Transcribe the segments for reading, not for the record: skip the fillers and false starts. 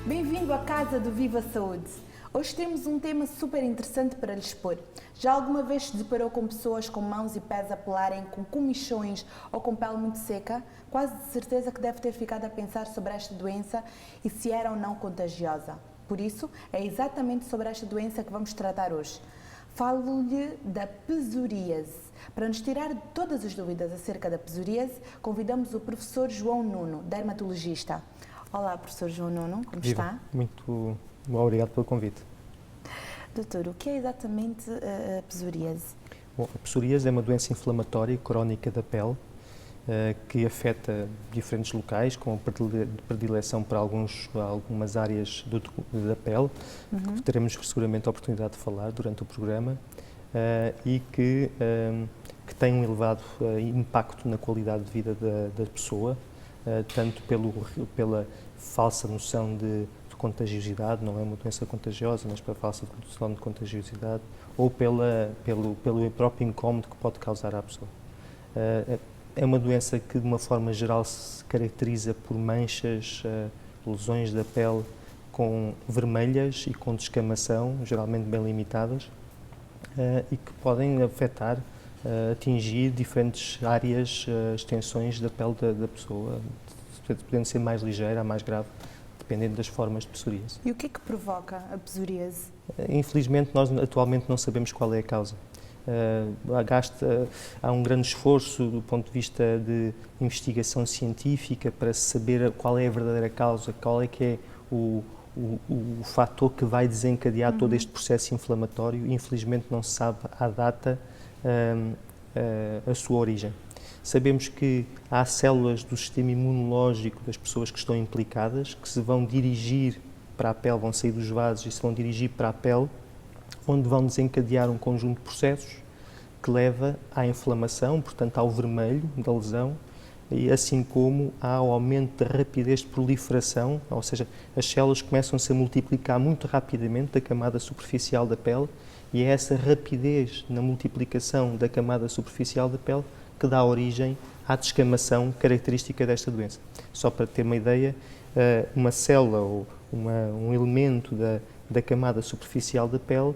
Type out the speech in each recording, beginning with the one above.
Bem-vindo à Casa do Viva Saúde. Hoje temos um tema super interessante para lhe expor. Já alguma vez se deparou com pessoas com mãos e pés a pelarem com comichões ou com pele muito seca? Quase de certeza que deve ter ficado a pensar sobre esta doença e se era ou não contagiosa. Por isso, é exatamente sobre esta doença que vamos tratar hoje. Falo-lhe da psoríase. Para nos tirar de todas as dúvidas acerca da psoríase, convidamos o professor João Nuno, dermatologista. Olá, professor João Nuno, como Viva. está? Muito obrigado pelo convite. Doutor, o que é exatamente a psoríase? Bom, a psoríase é uma doença inflamatória crónica da pele que afeta diferentes locais, com predileção para algumas áreas da pele, que teremos seguramente a oportunidade de falar durante o programa, e que tem um elevado impacto na qualidade de vida da pessoa, tanto pela falsa noção de contagiosidade, não é uma doença contagiosa, mas pela falsa noção de contagiosidade, ou pelo próprio incómodo que pode causar à pessoa. É uma doença que, de uma forma geral, se caracteriza por manchas, lesões da pele vermelhas e com descamação, geralmente bem limitadas, e que podem afetar, atingir diferentes áreas, extensões da pele da pessoa, podendo ser mais ligeira, mais grave, dependendo das formas de psoríase. E o que é que provoca a psoríase? Infelizmente, nós atualmente não sabemos qual é a causa. Há um grande esforço do ponto de vista de investigação científica para saber qual é a verdadeira causa, qual é que é o fator que vai desencadear todo este processo inflamatório. Infelizmente não se sabe à data a sua origem. Sabemos que há células do sistema imunológico das pessoas que estão implicadas, que se vão dirigir para a pele, vão sair dos vasos e se vão dirigir para a pele, onde vão desencadear um conjunto de processos que leva à inflamação, portanto ao vermelho da lesão, e assim como ao aumento da rapidez de proliferação, ou seja, as células começam-se a multiplicar muito rapidamente da camada superficial da pele, e é essa rapidez na multiplicação da camada superficial da pele que dá origem à descamação característica desta doença. Só para ter uma ideia, uma célula ou um elemento da camada superficial da pele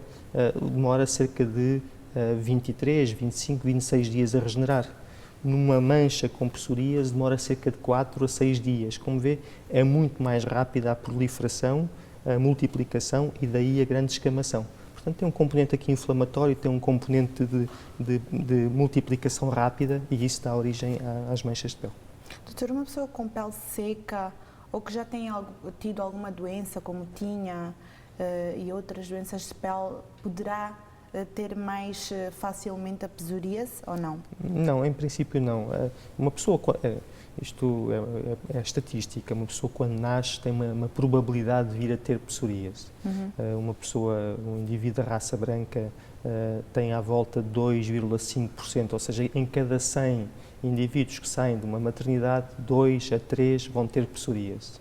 demora cerca de 23, 25, 26 dias a regenerar. Numa mancha com psoríase demora cerca de 4 a 6 dias. Como vê, é muito mais rápida a proliferação, a multiplicação e daí a grande descamação. Portanto, tem um componente aqui inflamatório, tem um componente de multiplicação rápida e isso dá origem às manchas de pele. Doutor, uma pessoa com pele seca ou que já tem tido alguma doença, como tinha, e outras doenças de pele, poderá ter mais facilmente a psoríase ou não? Não, em princípio não. Uma pessoa, isto é estatística, uma pessoa quando nasce tem uma probabilidade de vir a ter psoríase. Um indivíduo da raça branca tem à volta de 2,5%, ou seja, em cada 100 indivíduos que saem de uma maternidade, 2 a 3 vão ter psoríase.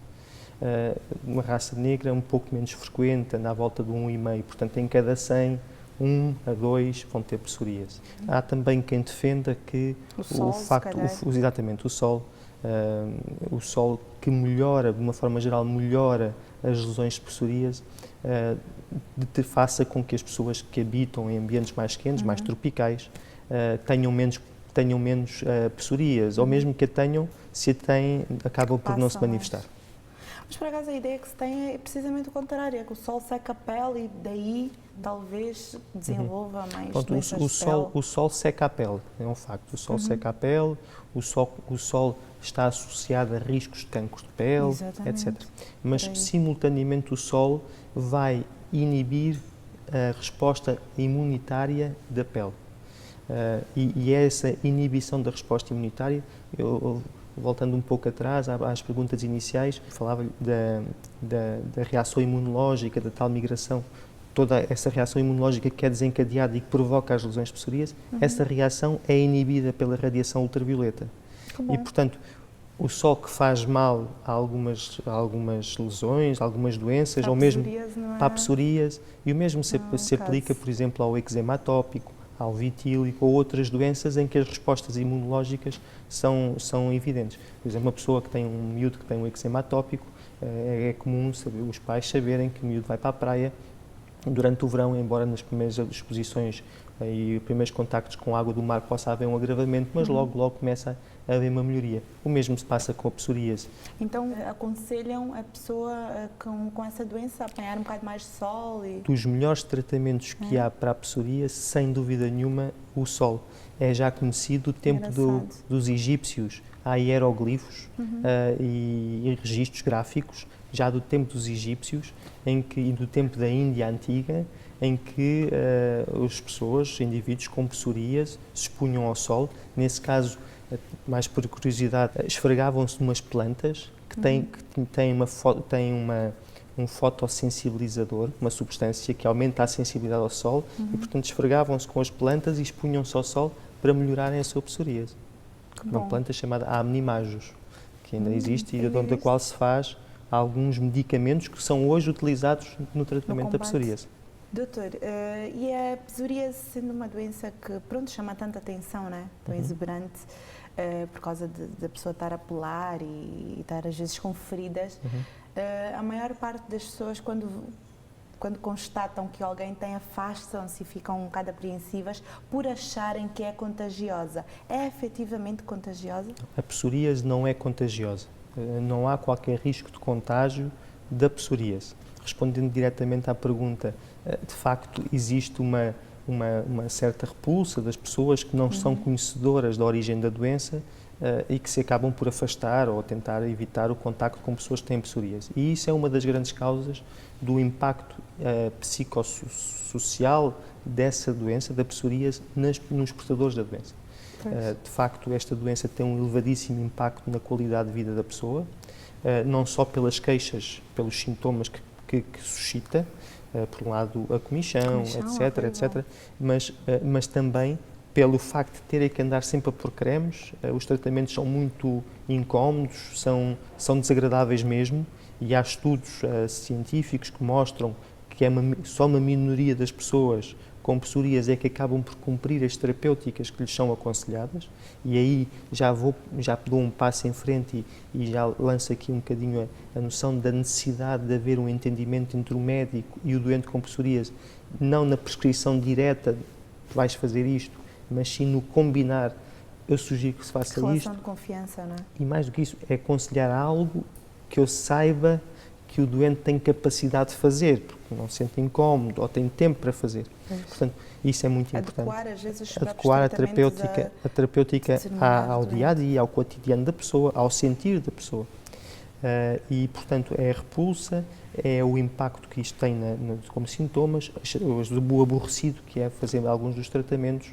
Uma raça negra é um pouco menos frequente, anda à volta de 1,5%, portanto em cada 100, 1 a 2 vão ter psoríase. Há também quem defenda que exatamente, o sol que melhora, de uma forma geral, melhora as lesões de psoríase, faça com que as pessoas que habitam em ambientes mais quentes, mais tropicais, tenham menos psoríase, ou mesmo que a tenham, se a têm, acabam por não se manifestar. Mas, por acaso, a ideia que se tem é precisamente o contrário, é que o sol seca a pele e daí talvez desenvolva mais doenças de pele. O sol seca a pele, é um facto. O sol seca a pele, o sol está associado a riscos de cancro de pele, etc. Mas, simultaneamente, o sol vai inibir a resposta imunitária da pele. E essa inibição da resposta imunitária, voltando um pouco atrás às perguntas iniciais, falava da reação imunológica, da tal migração, toda essa reação imunológica que é desencadeada e que provoca as lesões de psoríase, essa reação é inibida pela radiação ultravioleta. E, portanto, o sol que faz mal a algumas lesões, algumas doenças, ou mesmo para a psoríase, e o mesmo se aplica, por exemplo, ao eczema atópico, ao vitílico ou outras doenças em que as respostas imunológicas são evidentes. Por exemplo, uma pessoa que tem um miúdo que tem um eczema atópico, é comum os pais saberem que o miúdo vai para a praia durante o verão, embora nas primeiras exposições e primeiros contactos com a água do mar possa haver um agravamento, mas logo começa a haver uma melhoria. O mesmo se passa com a psoríase. Então, aconselham a pessoa com essa doença a apanhar um bocado mais de sol? Dos melhores tratamentos que há para a psoríase, sem dúvida nenhuma, o sol. É já conhecido do tempo dos egípcios. Há hieroglifos e registros gráficos, já do tempo dos egípcios e do tempo da Índia antiga, em que as pessoas, indivíduos com psoríase, se expunham ao sol. Nesse caso, mais por curiosidade, esfregavam-se numas plantas que têm um fotossensibilizador, uma substância que aumenta a sensibilidade ao sol, e, portanto, esfregavam-se com as plantas e expunham-se ao sol para melhorarem a sua psoríase. Uma planta chamada Amnimagus, que ainda existe e da qual se faz alguns medicamentos que são hoje utilizados no tratamento da psoríase. Doutor, e a psoríase sendo uma doença que, chama tanta atenção, né? Tão exuberante, por causa da pessoa estar a pelar e estar às vezes com feridas, a maior parte das pessoas, quando constatam que alguém tem, afastam-se e ficam um bocado apreensivas por acharem que é contagiosa. É efetivamente contagiosa? A psoríase não é contagiosa. Não há qualquer risco de contágio da psoríase. Respondendo diretamente à pergunta, de facto existe uma certa repulsa das pessoas que não são conhecedoras da origem da doença e que se acabam por afastar ou tentar evitar o contacto com pessoas que têm psoríase. E isso é uma das grandes causas do impacto psicossocial dessa doença, da psoríase, nos portadores da doença. De facto, esta doença tem um elevadíssimo impacto na qualidade de vida da pessoa, não só pelas queixas, pelos sintomas que suscita, por um lado a comichão, etc., mas também pelo facto de terem que andar sempre a pôr cremes. Os tratamentos são muito incómodos, são desagradáveis mesmo, e há estudos científicos que mostram que só uma minoria das pessoas com psoríase é que acabam por cumprir as terapêuticas que lhes são aconselhadas, e aí já dou um passo em frente e já lanço aqui um bocadinho a noção da necessidade de haver um entendimento entre o médico e o doente com psoríase, não na prescrição direta, vais fazer isto, mas sim no combinar. Eu sugiro que se faça isto. Relação de confiança, não é? E mais do que isso, é aconselhar algo que eu saiba que o doente tem capacidade de fazer, porque não se sente incómodo ou tem tempo para fazer. Portanto, isso é muito importante. Adequar, às vezes, adequar a terapêutica ao dia-a-dia, ao cotidiano da pessoa, ao sentir da pessoa. E, portanto, é a repulsa, é o impacto que isto tem como sintomas, o aborrecido que é fazer alguns dos tratamentos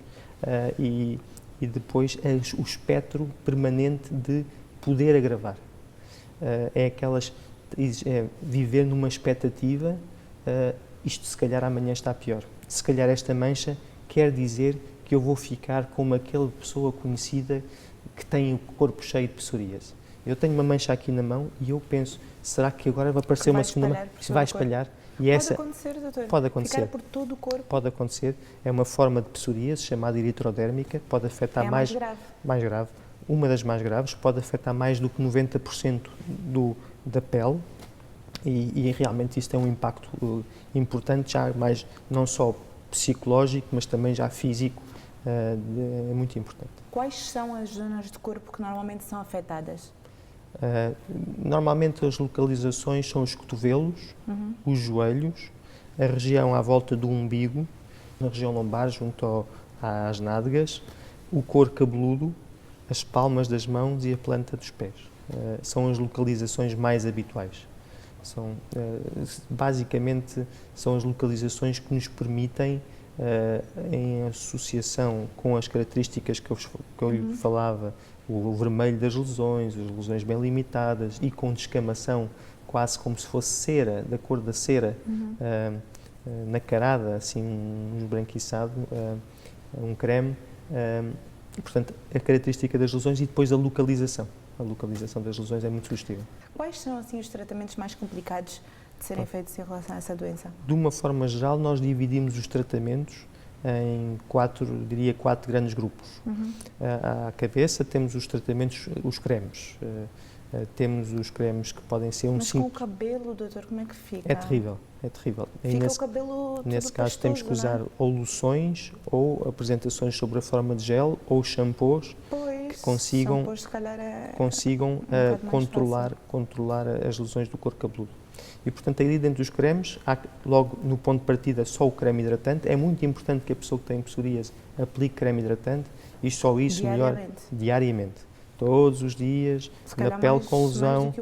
e depois o espectro permanente de poder agravar. Viver numa expectativa, isto se calhar amanhã está pior. Se calhar esta mancha quer dizer que eu vou ficar como aquela pessoa conhecida que tem o corpo cheio de psoríase. Eu tenho uma mancha aqui na mão e eu penso, será que agora vai aparecer uma segunda mancha? Se vai espalhar. E pode acontecer, doutor? Pode acontecer. Ficar por todo o corpo? Pode acontecer. É uma forma de psoríase chamada eritrodérmica, pode afetar mais grave. Uma das mais graves, pode afetar mais do que 90% da pele e realmente isso tem um impacto importante, já mais não só psicológico, mas também já físico, é muito importante. Quais são as zonas do corpo que normalmente são afetadas? Normalmente as localizações são os cotovelos, os joelhos, a região à volta do umbigo, na região lombar, junto às nádegas, o couro cabeludo, as palmas das mãos e a planta dos pés. São as localizações mais habituais. Basicamente, são as localizações que nos permitem, em associação com as características que eu lhe falava, o vermelho das lesões, as lesões bem limitadas e com descamação, quase como se fosse cera, da cor da cera, nacarada, assim, um esbranquiçado, um creme. Portanto, a característica das lesões e depois a localização. A localização das lesões é muito sugestiva. Quais são, assim, os tratamentos mais complicados de serem feitos em relação a essa doença? De uma forma geral, nós dividimos os tratamentos em diria quatro grandes grupos. À cabeça temos os tratamentos, os cremes. Temos os cremes que podem ser Mas com o cabelo, doutor, como é que fica? É terrível, é terrível. Fica o cabelo todo nesse caso temos que usar não é? ou loções, ou apresentações sobre a forma de gel, ou shampoos que consigam, shampoos, se calhar controlar as lesões do couro cabeludo. E, portanto, aí dentro dos cremes, há logo no ponto de partida só o creme hidratante. É muito importante que a pessoa que tem psoríase aplique creme hidratante e só isso melhor diariamente. Todos os dias, na pele com lesão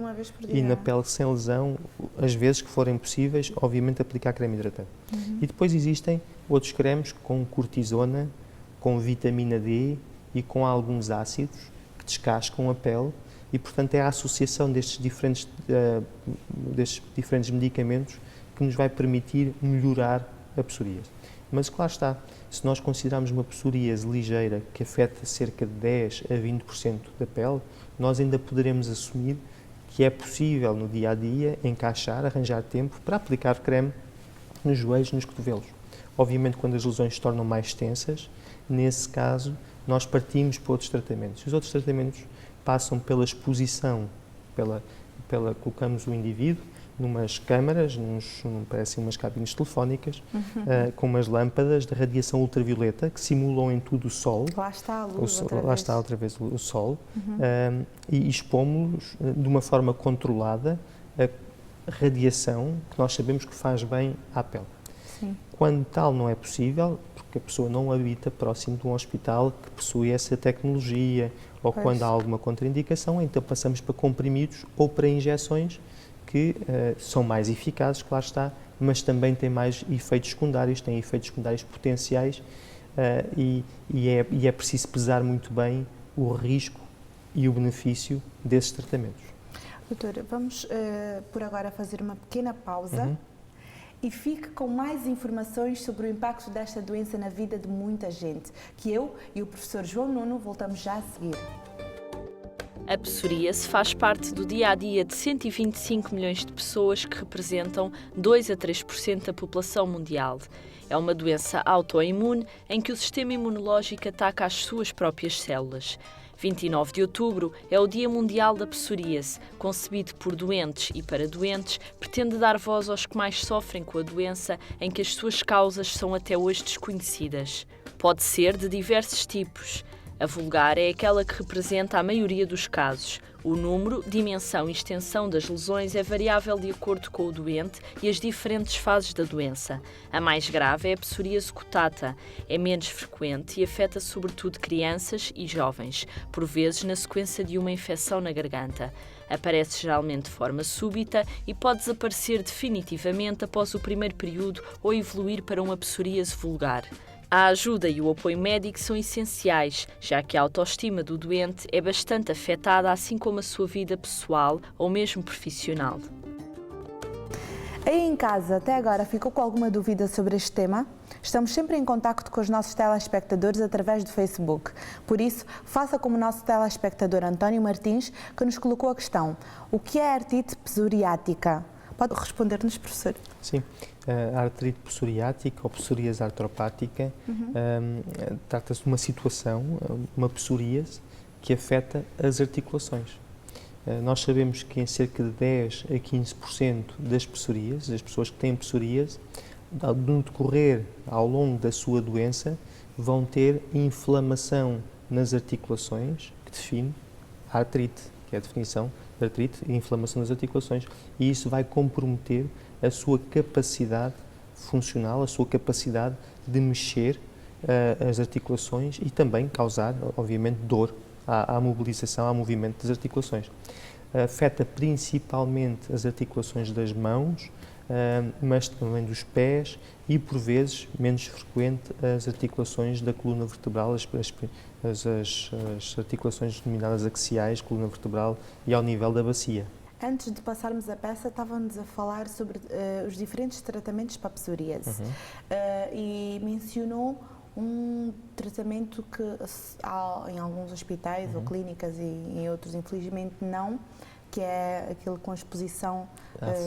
e na pele sem lesão, as vezes que forem possíveis, obviamente aplicar creme hidratante. E depois existem outros cremes com cortisona, com vitamina D e com alguns ácidos que descascam a pele. E, portanto, é a associação destes diferentes medicamentos que nos vai permitir melhorar a psoríase. Mas, claro está, se nós considerarmos uma psoríase ligeira que afeta cerca de 10 a 20% da pele, nós ainda poderemos assumir que é possível, no dia-a-dia, arranjar tempo para aplicar creme nos joelhos e nos cotovelos. Obviamente, quando as lesões se tornam mais extensas, nesse caso, nós partimos para outros tratamentos. Os outros tratamentos passam pela exposição, colocamos o indivíduo numas câmaras, parecem umas cabines telefónicas, com umas lâmpadas de radiação ultravioleta que simulam em tudo o sol. Lá está a luz lá está outra vez o sol. E expomos de uma forma controlada a radiação que nós sabemos que faz bem à pele. Sim. Quando tal não é possível, porque a pessoa não habita próximo de um hospital que possui essa tecnologia, ou quando há alguma contraindicação, então passamos para comprimidos ou para injeções que são mais eficazes, claro está, mas também têm mais efeitos secundários, têm efeitos secundários potenciais e é preciso pesar muito bem o risco e o benefício desses tratamentos. Doutora, vamos por agora fazer uma pequena pausa e fique com mais informações sobre o impacto desta doença na vida de muita gente, que eu e o professor João Nuno voltamos já a seguir. A psoríase faz parte do dia-a-dia de 125 milhões de pessoas que representam 2 a 3% da população mundial. É uma doença autoimune em que o sistema imunológico ataca as suas próprias células. 29 de outubro é o Dia Mundial da Psoríase, concebido por doentes e para doentes, pretende dar voz aos que mais sofrem com a doença, em que as suas causas são até hoje desconhecidas. Pode ser de diversos tipos. A vulgar é aquela que representa a maioria dos casos. O número, dimensão e extensão das lesões é variável de acordo com o doente e as diferentes fases da doença. A mais grave é a psoríase cutata. É menos frequente e afeta sobretudo crianças e jovens, por vezes na sequência de uma infecção na garganta. Aparece geralmente de forma súbita e pode desaparecer definitivamente após o primeiro período ou evoluir para uma psoríase vulgar. A ajuda e o apoio médico são essenciais, já que a autoestima do doente é bastante afetada, assim como a sua vida pessoal ou mesmo profissional. Aí em casa, até agora, ficou com alguma dúvida sobre este tema? Estamos sempre em contacto com os nossos telespectadores através do Facebook. Por isso, faça como o nosso telespectador António Martins, que nos colocou a questão: o que é artrite psoriática? Pode responder-nos, professor? Sim, a artrite psoriática ou psoríase artropática trata-se de uma situação, uma psoríase, que afeta as articulações. Nós sabemos que em cerca de 10 a 15% das psoríases, das pessoas que têm psoríase, no decorrer, ao longo da sua doença, vão ter inflamação nas articulações, que define a artrite, que é a definição de artrite e inflamação das articulações, e isso vai comprometer a sua capacidade funcional, a sua capacidade de mexer as articulações e também causar, obviamente, dor à mobilização, ao movimento das articulações. Afeta principalmente as articulações das mãos, mas também dos pés e, por vezes, menos frequente, as articulações da coluna vertebral, as articulações denominadas axiais, coluna vertebral e ao nível da bacia. Antes de passarmos a peça, estávamos a falar sobre os diferentes tratamentos para a psoríase e mencionou um tratamento que há em alguns hospitais ou clínicas e em outros, infelizmente, não, que é aquele com exposição